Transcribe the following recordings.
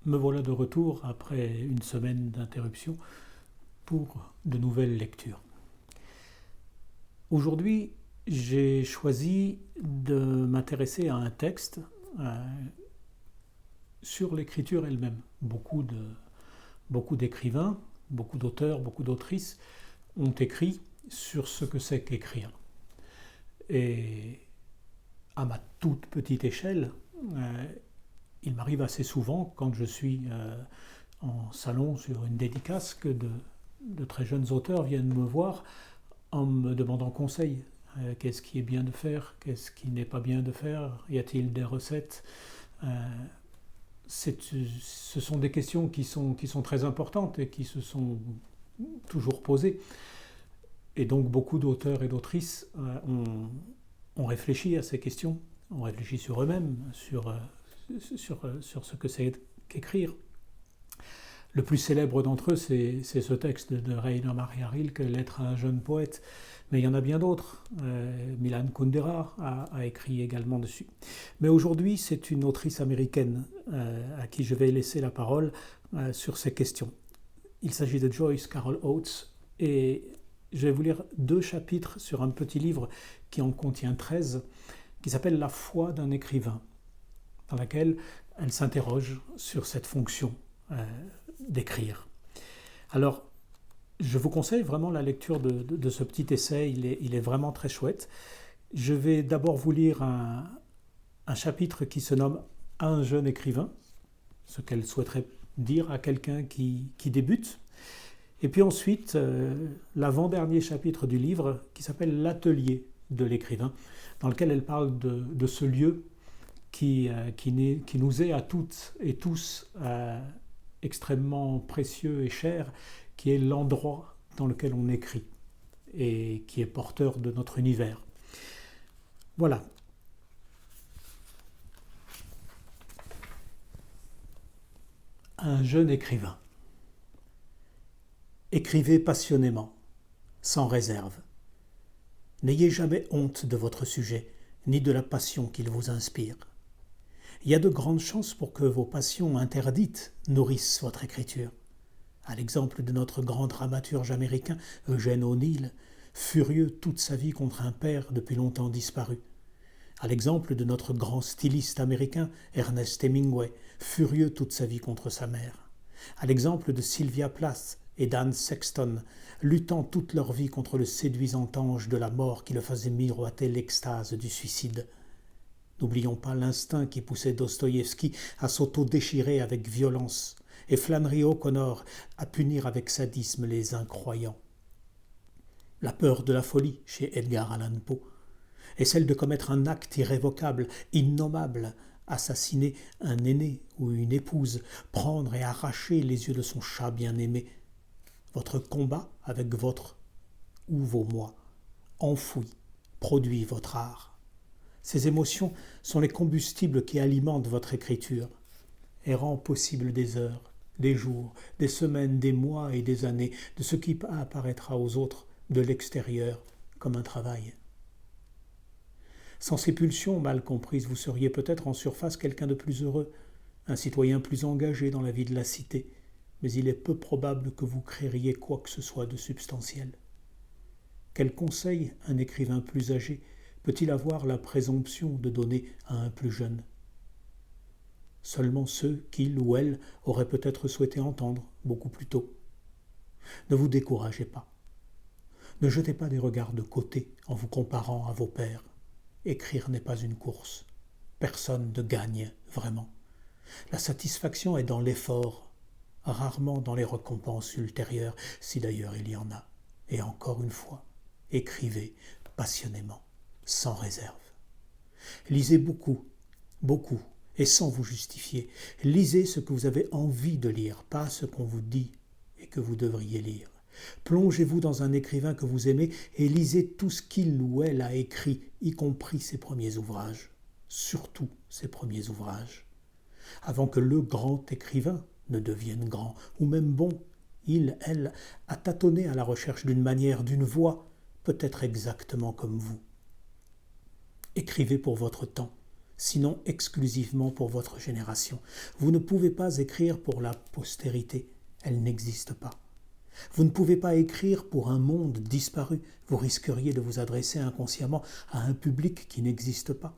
Me voilà de retour après une semaine d'interruption pour de nouvelles lectures. Aujourd'hui, j'ai choisi de m'intéresser à un texte sur l'écriture elle-même. Beaucoup d'écrivains, beaucoup d'auteurs, beaucoup d'autrices ont écrit sur ce que c'est qu'écrire. Et à ma toute petite échelle, il m'arrive assez souvent, quand je suis en salon sur une dédicace, que de très jeunes auteurs viennent me voir en me demandant conseil. Qu'est-ce qui est bien de faire? Qu'est-ce qui n'est pas bien de faire? Y a-t-il des recettes? Ce sont des questions qui sont très importantes et qui se sont toujours posées. Et donc beaucoup d'auteurs et d'autrices ont réfléchi à ces questions, ont réfléchi sur eux-mêmes, sur ce que c'est qu'écrire. Le plus célèbre d'entre eux, c'est ce texte de Rainer Maria Rilke, Lettre à un jeune poète, mais il y en a bien d'autres. Milan Kundera a écrit également dessus. Mais aujourd'hui, c'est une autrice américaine à qui je vais laisser la parole sur ces questions. Il s'agit de Joyce Carol Oates, et je vais vous lire 2 chapitres sur un petit livre qui en contient 13, qui s'appelle La foi d'un écrivain, dans laquelle elle s'interroge sur cette fonction d'écrire. Alors, je vous conseille vraiment la lecture de ce petit essai, il est vraiment très chouette. Je vais d'abord vous lire un chapitre qui se nomme « À un jeune écrivain », ce qu'elle souhaiterait dire à quelqu'un qui débute. Et puis ensuite, l'avant-dernier chapitre du livre qui s'appelle « L'atelier de l'écrivain », dans lequel elle parle de ce lieu qui nous est à toutes et tous extrêmement précieux et cher, qui est l'endroit dans lequel on écrit et qui est porteur de notre univers. Voilà. Un jeune écrivain. Écrivez passionnément, sans réserve. N'ayez jamais honte de votre sujet, ni de la passion qu'il vous inspire. Il y a de grandes chances pour que vos passions interdites nourrissent votre écriture. À l'exemple de notre grand dramaturge américain Eugene O'Neill, furieux toute sa vie contre un père depuis longtemps disparu. À l'exemple de notre grand styliste américain Ernest Hemingway, furieux toute sa vie contre sa mère. À l'exemple de Sylvia Plath et d'Anne Sexton, luttant toute leur vie contre le séduisant ange de la mort qui le faisait miroiter l'extase du suicide. N'oublions pas l'instinct qui poussait Dostoïevski à s'auto-déchirer avec violence et Flannery O'Connor à punir avec sadisme les incroyants. La peur de la folie chez Edgar Allan Poe est celle de commettre un acte irrévocable, innommable, assassiner un aîné ou une épouse, prendre et arracher les yeux de son chat bien-aimé. Votre combat avec votre ou vos moi, enfoui, produit votre art. Ces émotions sont les combustibles qui alimentent votre écriture et rendent possible des heures, des jours, des semaines, des mois et des années de ce qui apparaîtra aux autres de l'extérieur comme un travail. Sans ces pulsions mal comprises, vous seriez peut-être en surface quelqu'un de plus heureux, un citoyen plus engagé dans la vie de la cité, mais il est peu probable que vous créeriez quoi que ce soit de substantiel. Quel conseil un écrivain plus âgé peut-il avoir la présomption de donner à un plus jeune? Seulement ceux qu'il ou elle aurait peut-être souhaité entendre beaucoup plus tôt. Ne vous découragez pas. Ne jetez pas des regards de côté en vous comparant à vos pairs. Écrire n'est pas une course. Personne ne gagne vraiment. La satisfaction est dans l'effort, rarement dans les récompenses ultérieures, si d'ailleurs il y en a. Et encore une fois, écrivez passionnément, sans réserve. Lisez beaucoup, beaucoup, et sans vous justifier. Lisez ce que vous avez envie de lire, pas ce qu'on vous dit et que vous devriez lire. Plongez-vous dans un écrivain que vous aimez et lisez tout ce qu'il ou elle a écrit, y compris ses premiers ouvrages. Surtout ses premiers ouvrages. Avant que le grand écrivain ne devienne grand, ou même bon, il, elle, a tâtonné à la recherche d'une manière, d'une voix, peut-être exactement comme vous. Écrivez pour votre temps, sinon exclusivement pour votre génération. Vous ne pouvez pas écrire pour la postérité, elle n'existe pas. Vous ne pouvez pas écrire pour un monde disparu, vous risqueriez de vous adresser inconsciemment à un public qui n'existe pas.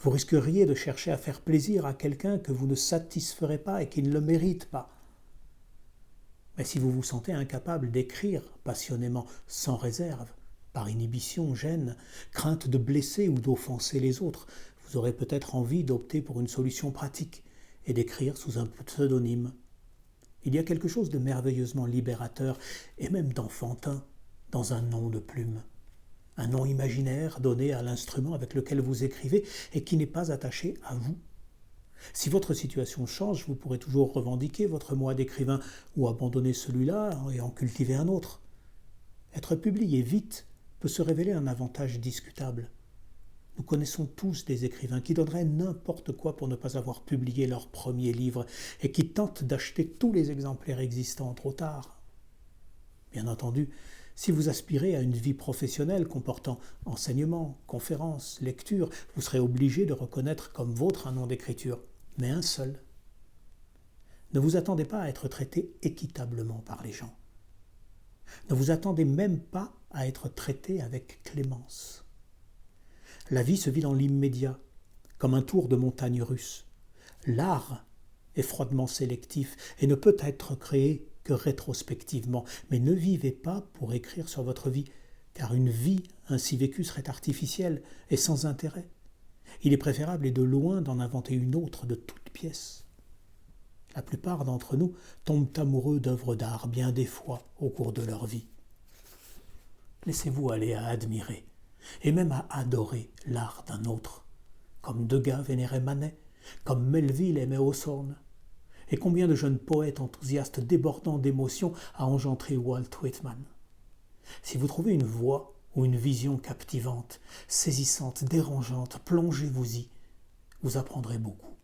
Vous risqueriez de chercher à faire plaisir à quelqu'un que vous ne satisferez pas et qui ne le mérite pas. Mais si vous vous sentez incapable d'écrire passionnément, sans réserve, par inhibition, gêne, crainte de blesser ou d'offenser les autres, vous aurez peut-être envie d'opter pour une solution pratique et d'écrire sous un pseudonyme. Il y a quelque chose de merveilleusement libérateur et même d'enfantin dans un nom de plume. Un nom imaginaire donné à l'instrument avec lequel vous écrivez et qui n'est pas attaché à vous. Si votre situation change, vous pourrez toujours revendiquer votre moi d'écrivain ou abandonner celui-là et en cultiver un autre. Être publié vite peut se révéler un avantage discutable. Nous connaissons tous des écrivains qui donneraient n'importe quoi pour ne pas avoir publié leur premier livre et qui tentent d'acheter tous les exemplaires existants trop tard. Bien entendu, si vous aspirez à une vie professionnelle comportant enseignement, conférences, lecture, vous serez obligé de reconnaître comme vôtre un nom d'écriture, mais un seul. Ne vous attendez pas à être traité équitablement par les gens. Ne vous attendez même pas à être traité avec clémence. La vie se vit dans l'immédiat, comme un tour de montagne russe. L'art est froidement sélectif et ne peut être créé que rétrospectivement. Mais ne vivez pas pour écrire sur votre vie, car une vie ainsi vécue serait artificielle et sans intérêt. Il est préférable et de loin d'en inventer une autre de toute pièce. La plupart d'entre nous tombent amoureux d'œuvres d'art bien des fois au cours de leur vie. Laissez-vous aller à admirer et même à adorer l'art d'un autre, comme Degas vénérait Manet, comme Melville aimait Hawthorne. Et combien de jeunes poètes enthousiastes débordant d'émotions a engendré Walt Whitman. Si vous trouvez une voix ou une vision captivante, saisissante, dérangeante, plongez-vous-y, vous apprendrez beaucoup.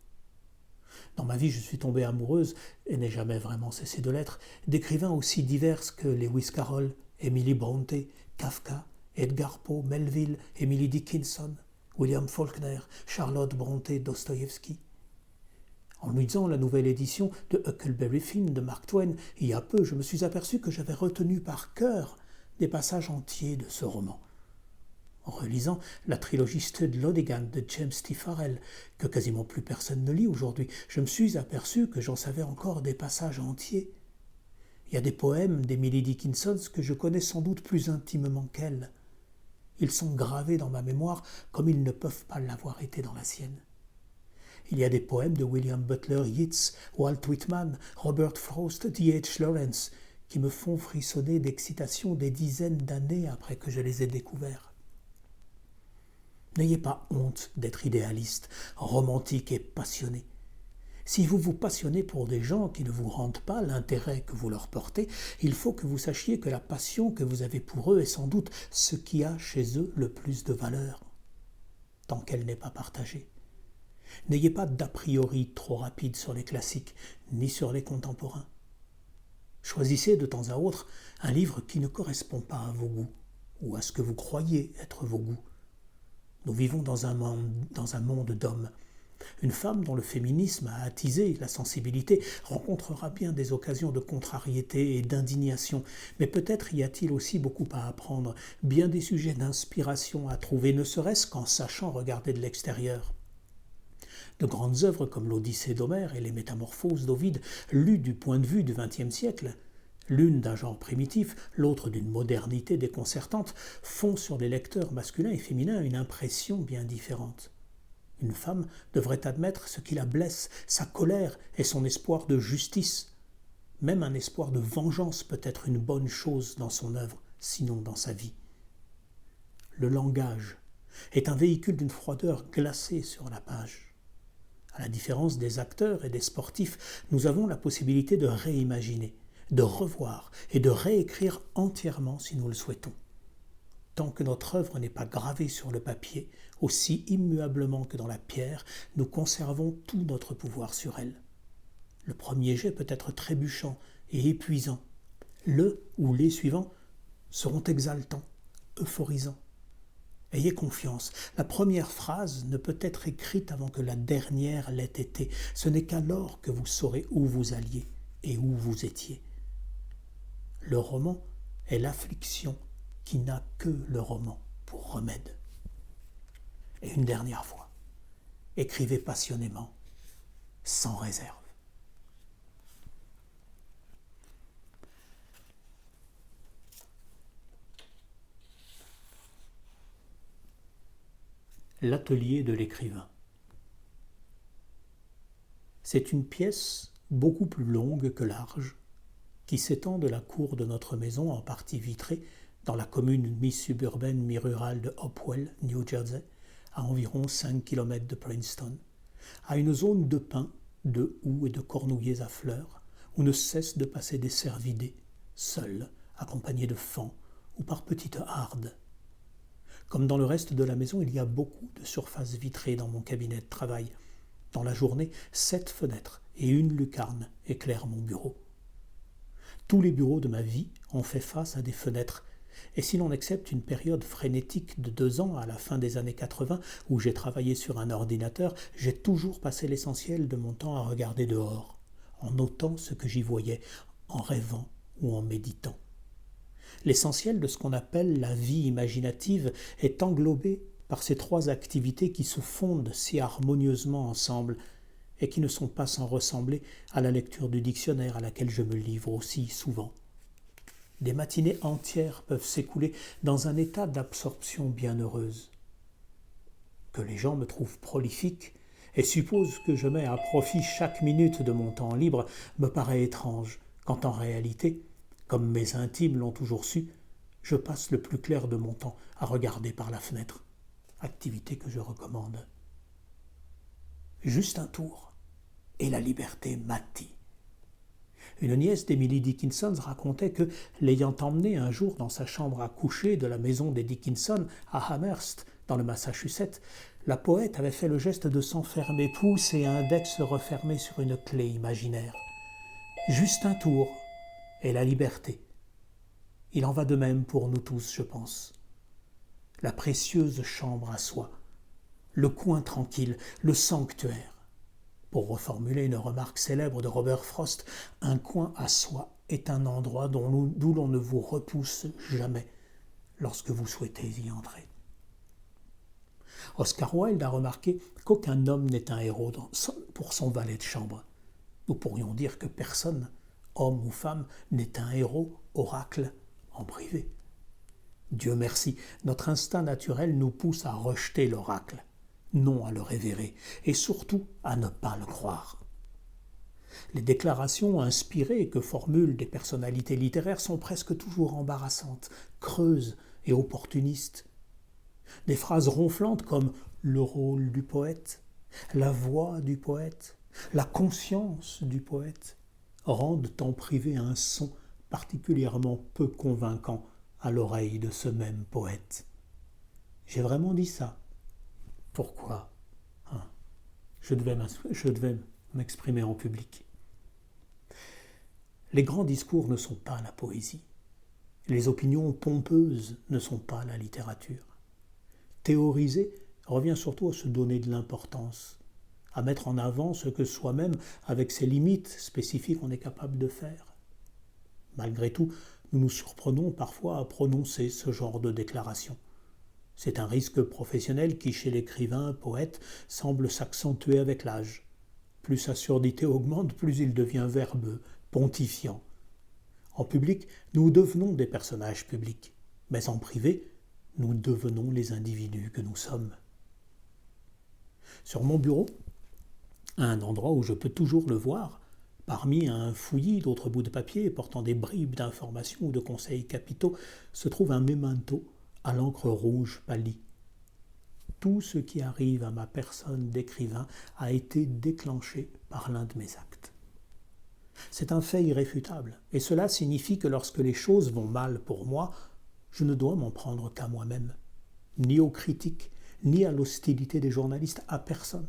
Dans ma vie, je suis tombée amoureuse, et n'ai jamais vraiment cessé de l'être, d'écrivains aussi divers que Lewis Carroll, Emily Brontë, Kafka, Edgar Poe, Melville, Emily Dickinson, William Faulkner, Charlotte Brontë, Dostoïevski. En lisant la nouvelle édition de Huckleberry Finn de Mark Twain, il y a peu, je me suis aperçu que j'avais retenu par cœur des passages entiers de ce roman. En relisant la trilogie Stud Lodigan de James T. Farrell, que quasiment plus personne ne lit aujourd'hui, je me suis aperçu que j'en savais encore des passages entiers. Il y a des poèmes d'Emily Dickinson que je connais sans doute plus intimement qu'elle. Ils sont gravés dans ma mémoire comme ils ne peuvent pas l'avoir été dans la sienne. Il y a des poèmes de William Butler Yeats, Walt Whitman, Robert Frost, D.H. Lawrence, qui me font frissonner d'excitation des dizaines d'années après que je les ai découverts. N'ayez pas honte d'être idéaliste, romantique et passionné. Si vous vous passionnez pour des gens qui ne vous rendent pas l'intérêt que vous leur portez, il faut que vous sachiez que la passion que vous avez pour eux est sans doute ce qui a chez eux le plus de valeur, tant qu'elle n'est pas partagée. N'ayez pas d'a priori trop rapide sur les classiques, ni sur les contemporains. Choisissez de temps à autre un livre qui ne correspond pas à vos goûts, ou à ce que vous croyez être vos goûts. Nous vivons dans un monde d'hommes. Une femme dont le féminisme a attisé la sensibilité rencontrera bien des occasions de contrariété et d'indignation, mais peut-être y a-t-il aussi beaucoup à apprendre, bien des sujets d'inspiration à trouver, ne serait-ce qu'en sachant regarder de l'extérieur. De grandes œuvres comme l'Odyssée d'Homère et les Métamorphoses d'Ovide, lues du point de vue du XXe siècle, l'une d'un genre primitif, l'autre d'une modernité déconcertante, font sur les lecteurs masculins et féminins une impression bien différente. Une femme devrait admettre ce qui la blesse, sa colère et son espoir de justice. Même un espoir de vengeance peut être une bonne chose dans son œuvre, sinon dans sa vie. Le langage est un véhicule d'une froideur glacée sur la page. À la différence des acteurs et des sportifs, nous avons la possibilité de réimaginer, de revoir et de réécrire entièrement si nous le souhaitons. Tant que notre œuvre n'est pas gravée sur le papier, aussi immuablement que dans la pierre, nous conservons tout notre pouvoir sur elle. Le premier jet peut être trébuchant et épuisant. Le ou les suivants seront exaltants, euphorisants. Ayez confiance, la première phrase ne peut être écrite avant que la dernière l'ait été. Ce n'est qu'alors que vous saurez où vous alliez et où vous étiez. Le roman est l'affliction qui n'a que le roman pour remède. Et une dernière fois, écrivez passionnément, sans réserve. L'atelier de l'écrivain. C'est une pièce beaucoup plus longue que large, qui s'étend de la cour de notre maison en partie vitrée dans la commune mi-suburbaine, mi-rurale de Hopewell, New Jersey, à environ 5 km de Princeton, à une zone de pins, de houx et de cornouillers à fleurs, où ne cessent de passer des cervidés, seuls, accompagnés de faons ou par petites hardes. Comme dans le reste de la maison, il y a beaucoup de surfaces vitrées dans mon cabinet de travail. Dans la journée, 7 fenêtres et une lucarne éclairent mon bureau. Tous les bureaux de ma vie ont fait face à des fenêtres, et si l'on accepte une période frénétique de 2 ans à la fin des années 80 où j'ai travaillé sur un ordinateur, j'ai toujours passé l'essentiel de mon temps à regarder dehors, en notant ce que j'y voyais, en rêvant ou en méditant. L'essentiel de ce qu'on appelle la vie imaginative est englobé par ces 3 activités qui se fondent si harmonieusement ensemble et qui ne sont pas sans ressembler à la lecture du dictionnaire à laquelle je me livre aussi souvent. Des matinées entières peuvent s'écouler dans un état d'absorption bienheureuse. Que les gens me trouvent prolifique et supposent que je mets à profit chaque minute de mon temps libre me paraît étrange, quand en réalité, comme mes intimes l'ont toujours su, je passe le plus clair de mon temps à regarder par la fenêtre, activité que je recommande. Juste un tour, et la liberté m'attire. Une nièce d'Emily Dickinson racontait que, l'ayant emmenée un jour dans sa chambre à coucher de la maison des Dickinson à Amherst, dans le Massachusetts, la poète avait fait le geste de s'enfermer, pouce et index refermés sur une clé imaginaire. Juste un tour, et la liberté. Il en va de même pour nous tous, je pense. La précieuse chambre à soi, le coin tranquille, le sanctuaire. Pour reformuler une remarque célèbre de Robert Frost, un coin à soi est un endroit d'où l'on ne vous repousse jamais lorsque vous souhaitez y entrer. Oscar Wilde a remarqué qu'aucun homme n'est un héros pour son valet de chambre. Nous pourrions dire que personne, homme ou femme, n'est un héros, oracle, en privé. Dieu merci, notre instinct naturel nous pousse à rejeter l'oracle, non à le révérer, et surtout à ne pas le croire. Les déclarations inspirées que formulent des personnalités littéraires sont presque toujours embarrassantes, creuses et opportunistes. Des phrases ronflantes comme « le rôle du poète »,« la voix du poète »,« la conscience du poète » rendent en privé un son particulièrement peu convaincant à l'oreille de ce même poète. J'ai vraiment dit ça. Pourquoi ? Je devais m'exprimer en public. Les grands discours ne sont pas la poésie. Les opinions pompeuses ne sont pas la littérature. Théoriser revient surtout à se donner de l'importance, à mettre en avant ce que soi-même, avec ses limites spécifiques, on est capable de faire. Malgré tout, nous nous surprenons parfois à prononcer ce genre de déclaration. C'est un risque professionnel qui, chez l'écrivain, poète, semble s'accentuer avec l'âge. Plus sa surdité augmente, plus il devient verbeux, pontifiant. En public, nous devenons des personnages publics, mais en privé, nous devenons les individus que nous sommes. Sur mon bureau, à un endroit où je peux toujours le voir, parmi un fouillis d'autres bouts de papier portant des bribes d'informations ou de conseils capitaux, se trouve un memento à l'encre rouge pâlie. Tout ce qui arrive à ma personne d'écrivain a été déclenché par l'un de mes actes. C'est un fait irréfutable, et cela signifie que lorsque les choses vont mal pour moi, je ne dois m'en prendre qu'à moi-même, ni aux critiques, ni à l'hostilité des journalistes, à personne.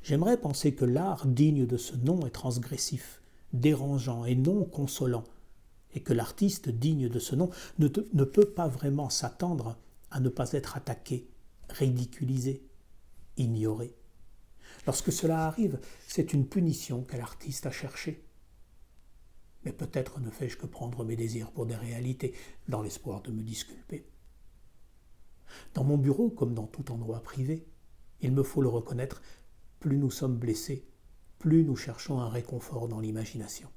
J'aimerais penser que l'art digne de ce nom est transgressif, dérangeant et non consolant, et que l'artiste digne de ce nom ne peut pas vraiment s'attendre à ne pas être attaqué, ridiculisé, ignoré. Lorsque cela arrive, c'est une punition que l'artiste a cherchée. Mais peut-être ne fais-je que prendre mes désirs pour des réalités, dans l'espoir de me disculper. Dans mon bureau, comme dans tout endroit privé, il me faut le reconnaître, plus nous sommes blessés, plus nous cherchons un réconfort dans l'imagination.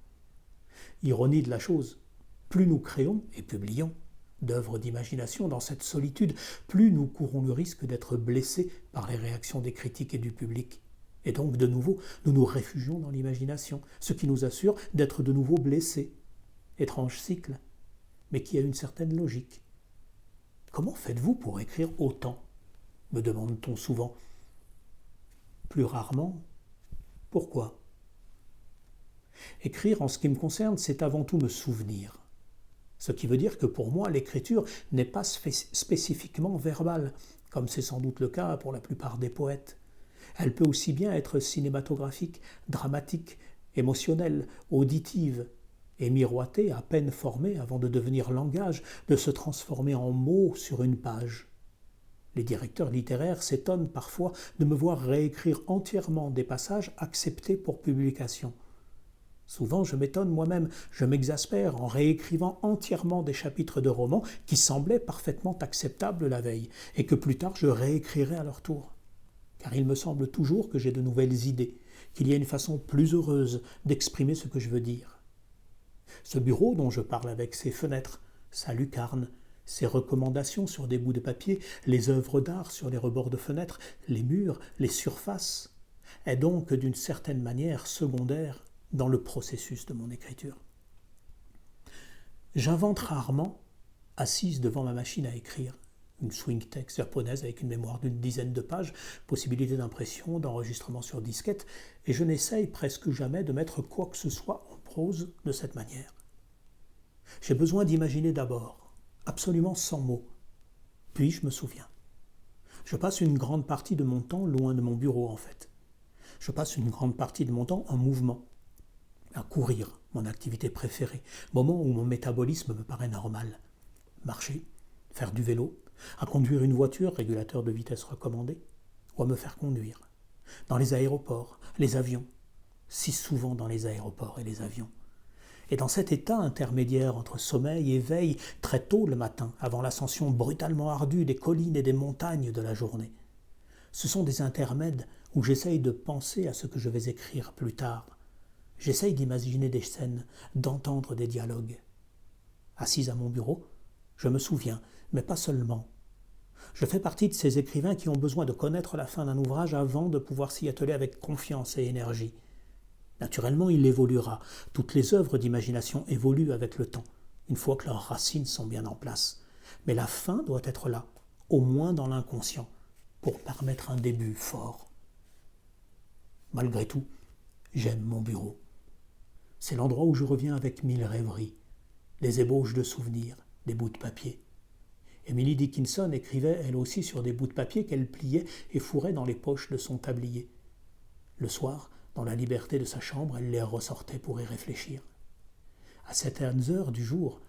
Ironie de la chose, plus nous créons et publions d'œuvres d'imagination dans cette solitude, plus nous courons le risque d'être blessés par les réactions des critiques et du public. Et donc, de nouveau, nous nous réfugions dans l'imagination, ce qui nous assure d'être de nouveau blessés. Étrange cycle, mais qui a une certaine logique. Comment faites-vous pour écrire autant ? Me demande-t-on souvent. Plus rarement, pourquoi ? Écrire, en ce qui me concerne, c'est avant tout me souvenir. Ce qui veut dire que pour moi, l'écriture n'est pas spécifiquement verbale, comme c'est sans doute le cas pour la plupart des poètes. Elle peut aussi bien être cinématographique, dramatique, émotionnelle, auditive, et miroiter, à peine formée avant de devenir langage, de se transformer en mots sur une page. Les directeurs littéraires s'étonnent parfois de me voir réécrire entièrement des passages acceptés pour publication. Souvent, je m'étonne moi-même, je m'exaspère en réécrivant entièrement des chapitres de romans qui semblaient parfaitement acceptables la veille, et que plus tard je réécrirai à leur tour. Car il me semble toujours que j'ai de nouvelles idées, qu'il y a une façon plus heureuse d'exprimer ce que je veux dire. Ce bureau dont je parle avec ses fenêtres, sa lucarne, ses recommandations sur des bouts de papier, les œuvres d'art sur les rebords de fenêtres, les murs, les surfaces, est donc d'une certaine manière secondaire dans le processus de mon écriture. J'invente rarement, assise devant ma machine à écrire, une swing text japonaise avec une mémoire d'une dizaine de pages, possibilité d'impression, d'enregistrement sur disquette, et je n'essaye presque jamais de mettre quoi que ce soit en prose de cette manière. J'ai besoin d'imaginer d'abord, absolument sans mots, puis je me souviens. Je passe une grande partie de mon temps loin de mon bureau en fait. Je passe une grande partie de mon temps en mouvement, à courir, mon activité préférée, moment où mon métabolisme me paraît normal. Marcher, faire du vélo, à conduire une voiture, régulateur de vitesse recommandé, ou à me faire conduire. Dans les aéroports, les avions, si souvent dans les aéroports et les avions. Et dans cet état intermédiaire entre sommeil et veille, très tôt le matin, avant l'ascension brutalement ardue des collines et des montagnes de la journée. Ce sont des intermèdes où j'essaye de penser à ce que je vais écrire plus tard. J'essaye d'imaginer des scènes, d'entendre des dialogues. Assise à mon bureau, je me souviens, mais pas seulement. Je fais partie de ces écrivains qui ont besoin de connaître la fin d'un ouvrage avant de pouvoir s'y atteler avec confiance et énergie. Naturellement, il évoluera. Toutes les œuvres d'imagination évoluent avec le temps, une fois que leurs racines sont bien en place. Mais la fin doit être là, au moins dans l'inconscient, pour permettre un début fort. Malgré tout, j'aime mon bureau. C'est l'endroit où je reviens avec 1000 rêveries, des ébauches de souvenirs, des bouts de papier. Emily Dickinson écrivait elle aussi sur des bouts de papier qu'elle pliait et fourrait dans les poches de son tablier. Le soir, dans la liberté de sa chambre, elle les ressortait pour y réfléchir. À certaines heures du jour,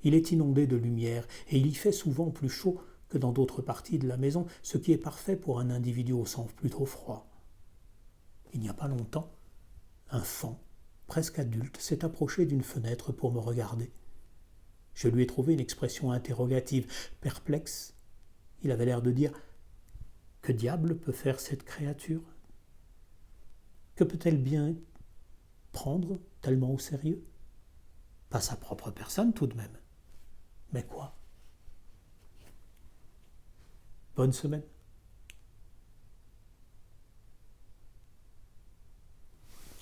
il est inondé de lumière et il y fait souvent plus chaud que dans d'autres parties de la maison, ce qui est parfait pour un individu au sens plutôt froid. Il n'y a pas longtemps, un faon, presque adulte, s'est approché d'une fenêtre pour me regarder. Je lui ai trouvé une expression interrogative, perplexe. Il avait l'air de dire « Que diable peut faire cette créature ? Que peut-elle bien prendre tellement au sérieux ? Pas sa propre personne tout de même. Mais quoi ? Bonne semaine.